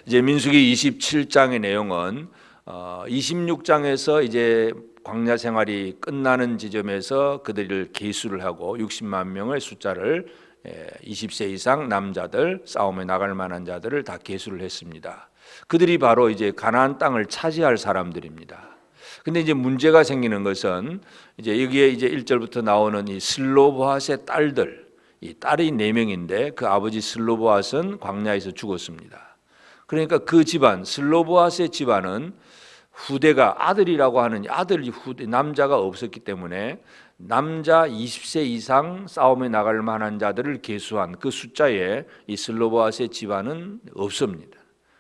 이제 민수기 27장의 내용은 26장에서 이제 광야 생활이 끝나는 지점에서 그들을 계수를 하고 60만 명의 숫자를 20세 이상 남자들, 싸움에 나갈 만한 자들을 다 계수를 했습니다. 그들이 바로 이제 가나안 땅을 차지할 사람들입니다. 근데 이제 문제가 생기는 것은 이제 여기에 이제 1절부터 나오는 이 슬로보핫의 딸들, 이 딸이 4명인데 그 아버지 슬로보핫은 광야에서 죽었습니다. 그러니까 그 집안, 슬로보핫의 집안은 후대가 아들이라고 하는 아들 후대 남자가 없었기 때문에 남자 20세 이상 싸움에 나갈 만한 자들을 계수한 그 숫자에 이 슬로보핫의 집안은 없습니다.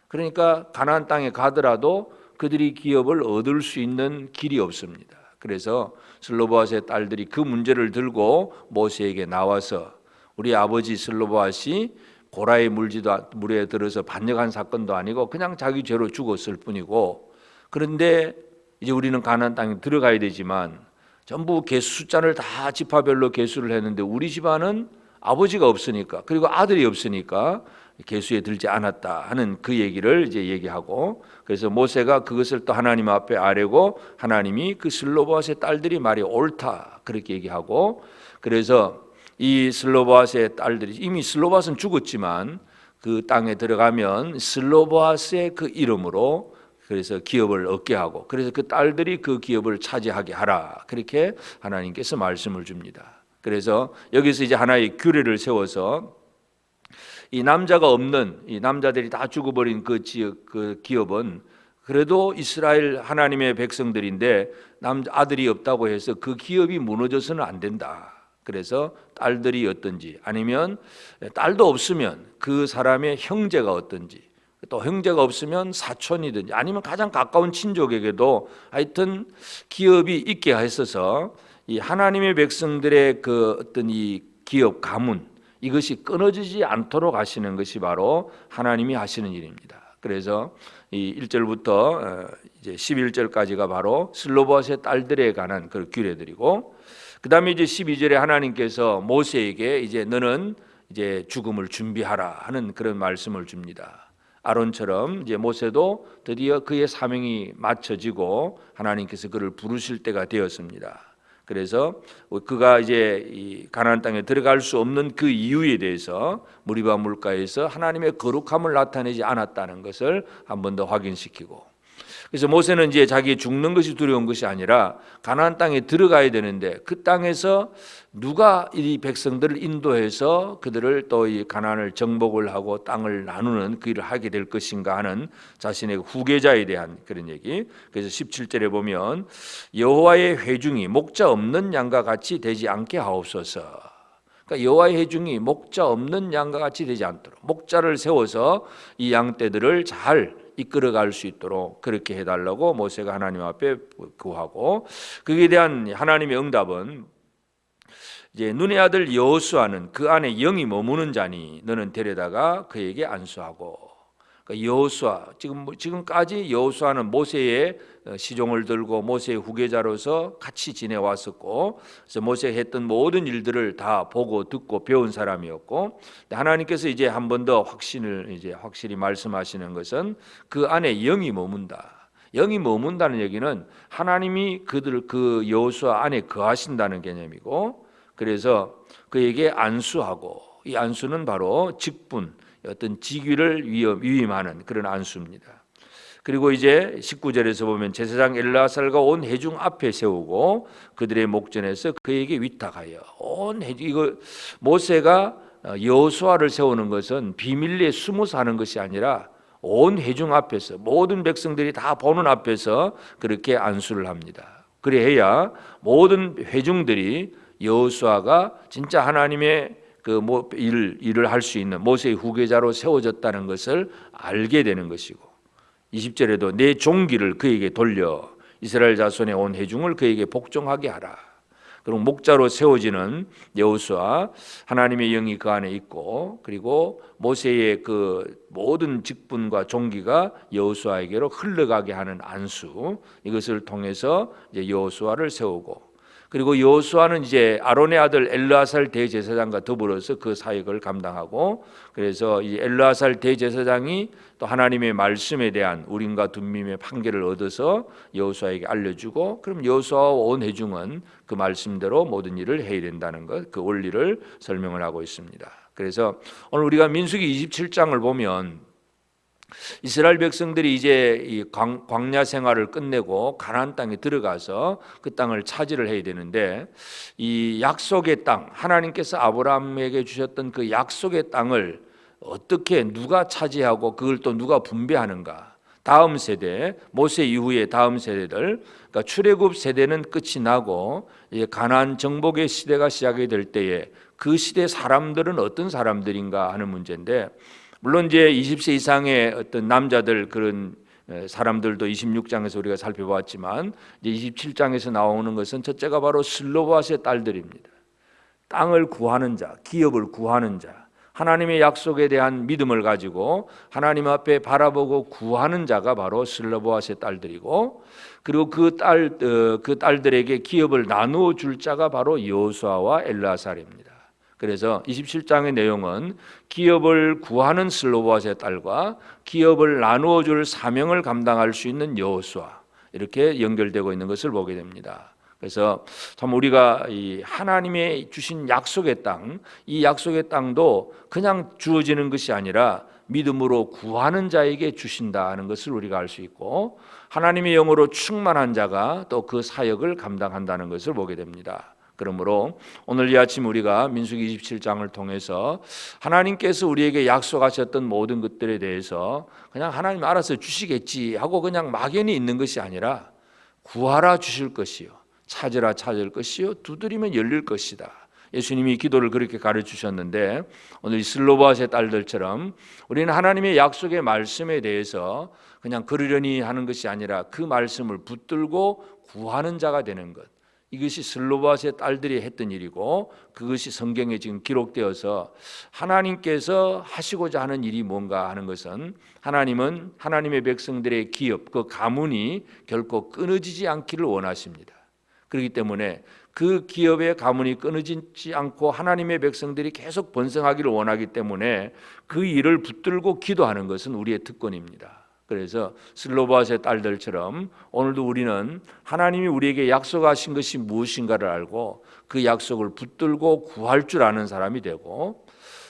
그러니까 가나안 땅에 가더라도 그들이 기업을 얻을 수 있는 길이 없습니다. 그래서 슬로보핫의 딸들이 그 문제를 들고 모세에게 나와서 우리 아버지 슬로보핫이 고라의 물에 들어서 반역한 사건도 아니고 그냥 자기 죄로 죽었을 뿐이고, 그런데 이제 우리는 가나안 땅에 들어가야 되지만 전부 계수 숫자를 다 지파별로 계수를 했는데 우리 집안은 아버지가 없으니까, 그리고 아들이 없으니까 계수에 들지 않았다 하는 그 얘기를 이제 얘기하고, 그래서 모세가 그것을 또 하나님 앞에 아뢰고 하나님이 그 슬로보핫의 딸들이 말이 옳다 그렇게 얘기하고, 그래서 이 슬로보핫의 딸들이 이미 슬로보핫은 죽었지만 그 땅에 들어가면 슬로보핫의 그 이름으로 그래서 기업을 얻게 하고, 그래서 그 딸들이 그 기업을 차지하게 하라 그렇게 하나님께서 말씀을 줍니다. 그래서 여기서 이제 하나의 규례를 세워서 이 남자가 없는 이 남자들이 다 죽어버린 그 지역 그 기업은 그래도 이스라엘 하나님의 백성들인데 아들이 없다고 해서 그 기업이 무너져서는 안 된다. 그래서 딸들이 어떤지 아니면 딸도 없으면 그 사람의 형제가 어떤지, 또 형제가 없으면 사촌이든지 아니면 가장 가까운 친족에게도 하여튼 기업이 있게 했어서 이 하나님의 백성들의 그 어떤 이 기업 가문 이것이 끊어지지 않도록 하시는 것이 바로 하나님이 하시는 일입니다. 그래서 이 1절부터 이제 11절까지가 바로 슬로보핫의 딸들에 관한 그 규례들이고, 그다음에 이제 12절에 하나님께서 모세에게 이제 너는 이제 죽음을 준비하라 하는 그런 말씀을 줍니다. 아론처럼 이제 모세도 드디어 그의 사명이 맞춰지고 하나님께서 그를 부르실 때가 되었습니다. 그래서 그가 이제 이 가나안 땅에 들어갈 수 없는 그 이유에 대해서 무리바 물가에서 하나님의 거룩함을 나타내지 않았다는 것을 한 번 더 확인시키고, 그래서 모세는 이제 자기 죽는 것이 두려운 것이 아니라 가나안 땅에 들어가야 되는데 그 땅에서 누가 이 백성들을 인도해서 그들을 또 이 가나안을 정복을 하고 땅을 나누는 그 일을 하게 될 것인가 하는 자신의 후계자에 대한 그런 얘기. 그래서 17절에 보면 여호와의 회중이 목자 없는 양과 같이 되지 않게 하옵소서. 그러니까 여호와의 회중이 목자 없는 양과 같이 되지 않도록 목자를 세워서 이 양떼들을 잘 이끌어갈 수 있도록 그렇게 해달라고 모세가 하나님 앞에 구하고, 그에 대한 하나님의 응답은 이제 눈의 아들 여호수아는 그 안에 영이 머무는 자니 너는 데려다가 그에게 안수하고. 그러니까 여호수아 지금까지 여호수아는 모세의 시종을 들고 모세의 후계자로서 같이 지내왔었고, 그래서 모세가 했던 모든 일들을 다 보고 듣고 배운 사람이었고, 하나님께서 이제 한 번 더 확실히 말씀하시는 것은 그 안에 영이 머문다. 영이 머문다는 얘기는 하나님이 그 여호수아 안에 거하신다는 개념이고, 그래서 그에게 안수하고, 이 안수는 바로 직분, 어떤 직위를 위임하는 그런 안수입니다. 그리고 이제 19절에서 보면 제사장 엘르아살과 온 회중 앞에 세우고 그들의 목전에서 그에게 위탁하여 온 회중, 이거 모세가 여호수아를 세우는 것은 비밀리에 숨어서 하는 것이 아니라 온 회중 앞에서 모든 백성들이 다 보는 앞에서 그렇게 안수를 합니다. 그래야 모든 회중들이 여호수아가 진짜 하나님의 일을 할 수 있는 모세의 후계자로 세워졌다는 것을 알게 되는 것이고, 20절에도 내 종기를 그에게 돌려 이스라엘 자손의 온 회중을 그에게 복종하게 하라. 그리고 목자로 세워지는 여호수아, 하나님의 영이 그 안에 있고, 그리고 모세의 그 모든 직분과 종기가 여호수아에게로 흘러가게 하는 안수, 이것을 통해서 이제 여호수아를 세우고, 그리고 여호수아는 이제 아론의 아들 엘르아살 대제사장과 더불어서 그 사역을 감당하고, 그래서 이 엘르아살 대제사장이 또 하나님의 말씀에 대한 우림과 둠밈의 판결을 얻어서 여호수아에게 알려주고, 그럼 여호수아와 온 회중은 그 말씀대로 모든 일을 해야 된다는 것, 그 원리를 설명을 하고 있습니다. 그래서 오늘 우리가 민수기 27장을 보면 이스라엘 백성들이 이제 이 광야 생활을 끝내고 가나안 땅에 들어가서 그 땅을 차지를 해야 되는데, 이 약속의 땅, 하나님께서 아브라함에게 주셨던 그 약속의 땅을 어떻게 누가 차지하고 그걸 또 누가 분배하는가? 다음 세대, 모세 이후의 다음 세대들, 그러니까 출애굽 세대는 끝이 나고 이제 가나안 정복의 시대가 시작이 될 때에 그 시대 사람들은 어떤 사람들인가 하는 문제인데, 물론 이제 20세 이상의 어떤 남자들 그런 사람들도 26장에서 우리가 살펴보았지만, 이제 27장에서 나오는 것은 첫째가 바로 슬로바스의 딸들입니다. 땅을 구하는 자, 기업을 구하는 자, 하나님의 약속에 대한 믿음을 가지고 하나님 앞에 바라보고 구하는 자가 바로 슬로바스의 딸들이고, 그리고 그 딸들에게 기업을 나누어 줄 자가 바로 여호수아와 엘르아살입니다. 그래서 27장의 내용은 기업을 구하는 슬로바스의 딸과 기업을 나누어 줄 사명을 감당할 수 있는 여호수아, 이렇게 연결되고 있는 것을 보게 됩니다. 그래서 참 우리가 이 하나님의 주신 약속의 땅, 이 약속의 땅도 그냥 주어지는 것이 아니라 믿음으로 구하는 자에게 주신다는 것을 우리가 알 수 있고, 하나님의 영으로 충만한 자가 또 그 사역을 감당한다는 것을 보게 됩니다. 그러므로 오늘 이 아침 우리가 민수기 27장을 통해서 하나님께서 우리에게 약속하셨던 모든 것들에 대해서 그냥 하나님 알아서 주시겠지 하고 그냥 막연히 있는 것이 아니라, 구하라 주실 것이요, 찾으라 찾을 것이요, 두드리면 열릴 것이다. 예수님이 기도를 그렇게 가르치셨는데, 오늘 이 슬로바스의 딸들처럼 우리는 하나님의 약속의 말씀에 대해서 그냥 그러려니 하는 것이 아니라 그 말씀을 붙들고 구하는 자가 되는 것, 이것이 슬로바스의 딸들이 했던 일이고, 그것이 성경에 지금 기록되어서 하나님께서 하시고자 하는 일이 뭔가 하는 것은, 하나님은 하나님의 백성들의 기업, 그 가문이 결코 끊어지지 않기를 원하십니다. 그렇기 때문에 그 기업의 가문이 끊어지지 않고 하나님의 백성들이 계속 번성하기를 원하기 때문에 그 일을 붙들고 기도하는 것은 우리의 특권입니다. 그래서 슬로바스의 딸들처럼 오늘도 우리는 하나님이 우리에게 약속하신 것이 무엇인가를 알고 그 약속을 붙들고 구할 줄 아는 사람이 되고,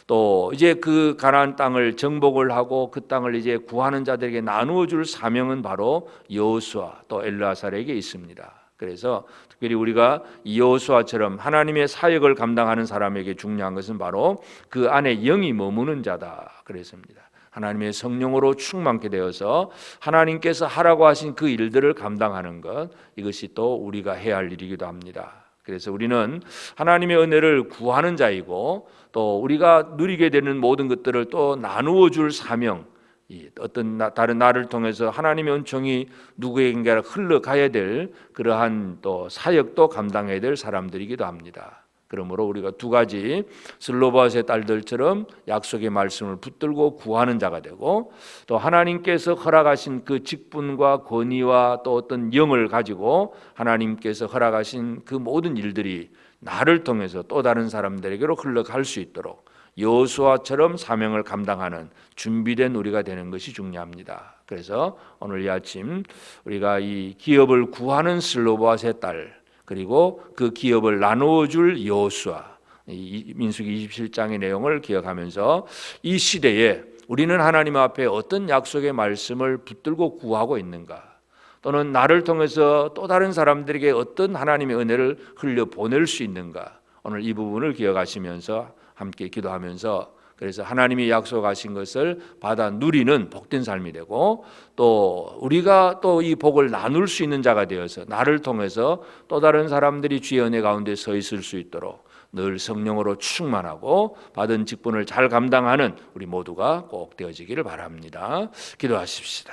또 이제 그 가나안 땅을 정복을 하고 그 땅을 이제 구하는 자들에게 나누어 줄 사명은 바로 여호수아 또 엘르아살에게 있습니다. 그래서 특별히 우리가 여호수아처럼 하나님의 사역을 감당하는 사람에게 중요한 것은 바로 그 안에 영이 머무는 자다 그랬습니다. 하나님의 성령으로 충만케 되어서 하나님께서 하라고 하신 그 일들을 감당하는 것, 이것이 또 우리가 해야 할 일이기도 합니다. 그래서 우리는 하나님의 은혜를 구하는 자이고, 또 우리가 누리게 되는 모든 것들을 또 나누어 줄 사명, 어떤 다른 나를 통해서 하나님의 은총이 누구에게 흘러가야 될 그러한 또 사역도 감당해야 될 사람들이기도 합니다. 그러므로 우리가 두 가지, 슬로바스의 딸들처럼 약속의 말씀을 붙들고 구하는 자가 되고, 또 하나님께서 허락하신 그 직분과 권위와 또 어떤 영을 가지고 하나님께서 허락하신 그 모든 일들이 나를 통해서 또 다른 사람들에게로 흘러갈 수 있도록 여호수아처럼 사명을 감당하는 준비된 우리가 되는 것이 중요합니다. 그래서 오늘 이 아침 우리가 이 기업을 구하는 슬로바스의 딸, 그리고 그 기업을 나누어 줄 여호수아, 민수기 27장의 내용을 기억하면서 이 시대에 우리는 하나님 앞에 어떤 약속의 말씀을 붙들고 구하고 있는가, 또는 나를 통해서 또 다른 사람들에게 어떤 하나님의 은혜를 흘려 보낼 수 있는가, 오늘 이 부분을 기억하시면서 함께 기도하면서, 그래서 하나님이 약속하신 것을 받아 누리는 복된 삶이 되고, 또 우리가 또 이 복을 나눌 수 있는 자가 되어서 나를 통해서 또 다른 사람들이 주의 은혜 가운데 서 있을 수 있도록 늘 성령으로 충만하고 받은 직분을 잘 감당하는 우리 모두가 꼭 되어지기를 바랍니다. 기도하십시다.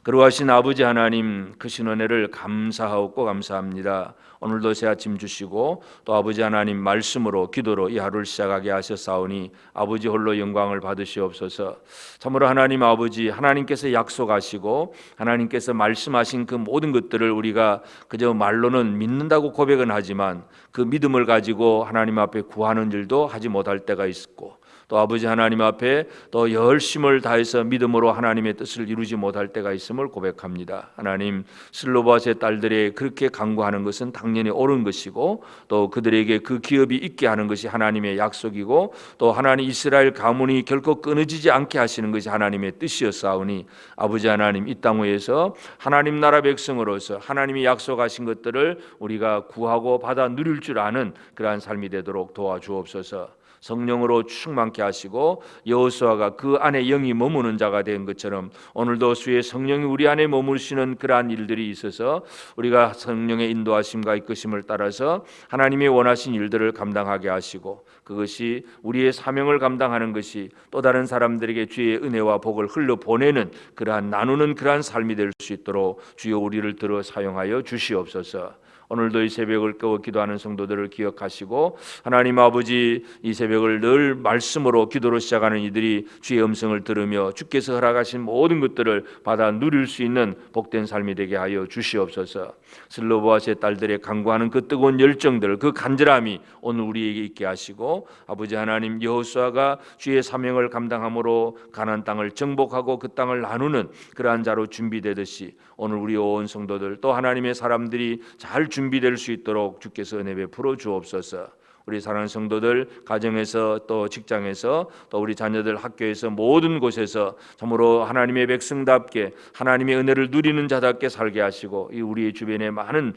그러하신 아버지 하나님, 크신 은혜를 감사하옵고 감사합니다. 오늘도 새 아침 주시고 또 아버지 하나님 말씀으로 기도로 이 하루를 시작하게 하셨사오니 아버지 홀로 영광을 받으시옵소서. 참으로 하나님 아버지, 하나님께서 약속하시고 하나님께서 말씀하신 그 모든 것들을 우리가 그저 말로는 믿는다고 고백은 하지만 그 믿음을 가지고 하나님 앞에 구하는 일도 하지 못할 때가 있고, 또 아버지 하나님 앞에 또 열심을 다해서 믿음으로 하나님의 뜻을 이루지 못할 때가 있음을 고백합니다. 하나님, 슬로바스의 딸들이 그렇게 간구하는 것은 당연히 옳은 것이고, 또 그들에게 그 기업이 있게 하는 것이 하나님의 약속이고, 또 하나님 이스라엘 가문이 결코 끊어지지 않게 하시는 것이 하나님의 뜻이었사오니 아버지 하나님, 이 땅 위에서 하나님 나라 백성으로서 하나님이 약속하신 것들을 우리가 구하고 받아 누릴 줄 아는 그러한 삶이 되도록 도와주옵소서. 성령으로 충만케 하시고 여호수아가 그 안에 영이 머무는 자가 된 것처럼 오늘도 주의 성령이 우리 안에 머무시는 그러한 일들이 있어서 우리가 성령의 인도하심과 이끄심을 따라서 하나님이 원하신 일들을 감당하게 하시고, 그것이 우리의 사명을 감당하는 것이 또 다른 사람들에게 주의 은혜와 복을 흘려보내는 그러한 나누는 그러한 삶이 될 수 있도록 주여 우리를 들어 사용하여 주시옵소서. 오늘도 이 새벽을 깨워 기도하는 성도들을 기억하시고, 하나님 아버지, 이 새벽을 늘 말씀으로 기도로 시작하는 이들이 주의 음성을 들으며 주께서 허락하신 모든 것들을 받아 누릴 수 있는 복된 삶이 되게 하여 주시옵소서. 슬로보아스의 딸들의 간구하는 그 뜨거운 열정들, 그 간절함이 오늘 우리에게 있게 하시고, 아버지 하나님, 여호수아가 주의 사명을 감당함으로 가나안 땅을 정복하고 그 땅을 나누는 그러한 자로 준비되듯이 오늘 우리 온 성도들 또 하나님의 사람들이 잘 준비될 수 있도록 주께서 은혜 베풀어 주옵소서. 우리 사랑하는 성도들, 가정에서 또 직장에서 또 우리 자녀들 학교에서 모든 곳에서 참으로 하나님의 백성답게 하나님의 은혜를 누리는 자답게 살게 하시고, 이 우리 주변에 많은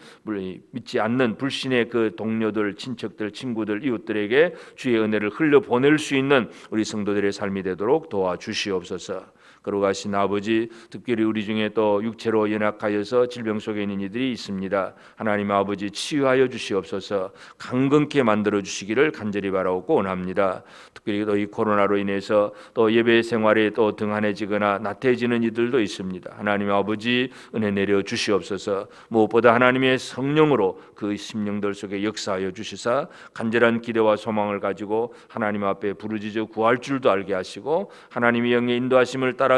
믿지 않는 불신의 그 동료들, 친척들, 친구들, 이웃들에게 주의 은혜를 흘려보낼 수 있는 우리 성도들의 삶이 되도록 도와주시옵소서. 거룩하신 아버지, 특별히 우리 중에 또 육체로 연약하여서 질병 속에 있는 이들이 있습니다. 하나님 아버지, 치유하여 주시옵소서. 강건케 만들어 주시기를 간절히 바라고 원합니다. 특별히 또 이 코로나로 인해서 또 예배 생활에 또 등한해지거나 나태해지는 이들도 있습니다. 하나님 아버지, 은혜 내려 주시옵소서. 무엇보다 하나님의 성령으로 그 심령들 속에 역사하여 주시사 간절한 기대와 소망을 가지고 하나님 앞에 부르짖어 구할 줄도 알게 하시고, 하나님의 영의 인도하심을 따라서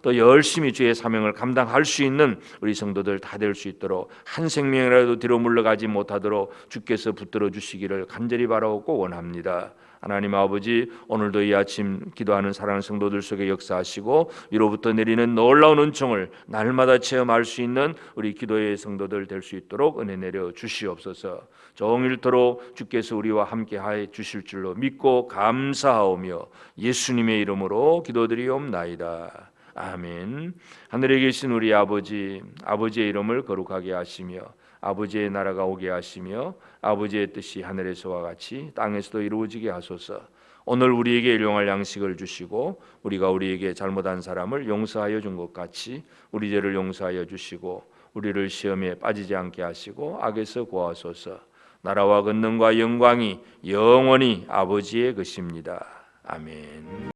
또 열심히 주의 사명을 감당할 수 있는 우리 성도들 다 될 수 있도록, 한 생명이라도 뒤로 물러가지 못하도록 주께서 붙들어 주시기를 간절히 바라고 원합니다. 하나님 아버지, 오늘도 이 아침 기도하는 사랑하는 성도들 속에 역사하시고 위로부터 내리는 놀라운 은총을 날마다 체험할 수 있는 우리 기도의 성도들 될 수 있도록 은혜 내려 주시옵소서. 종일토록 주께서 우리와 함께 해 주실 줄로 믿고 감사하오며 예수님의 이름으로 기도드리옵나이다. 아멘. 하늘에 계신 우리 아버지, 아버지의 이름을 거룩하게 하시며 아버지의 나라가 오게 하시며 아버지의 뜻이 하늘에서와 같이 땅에서도 이루어지게 하소서. 오늘 우리에게 일용할 양식을 주시고 우리가 우리에게 잘못한 사람을 용서하여 준 것 같이 우리 죄를 용서하여 주시고 우리를 시험에 빠지지 않게 하시고 악에서 구하소서. 나라와 권능과 영광이 영원히 아버지의 것입니다. 아멘.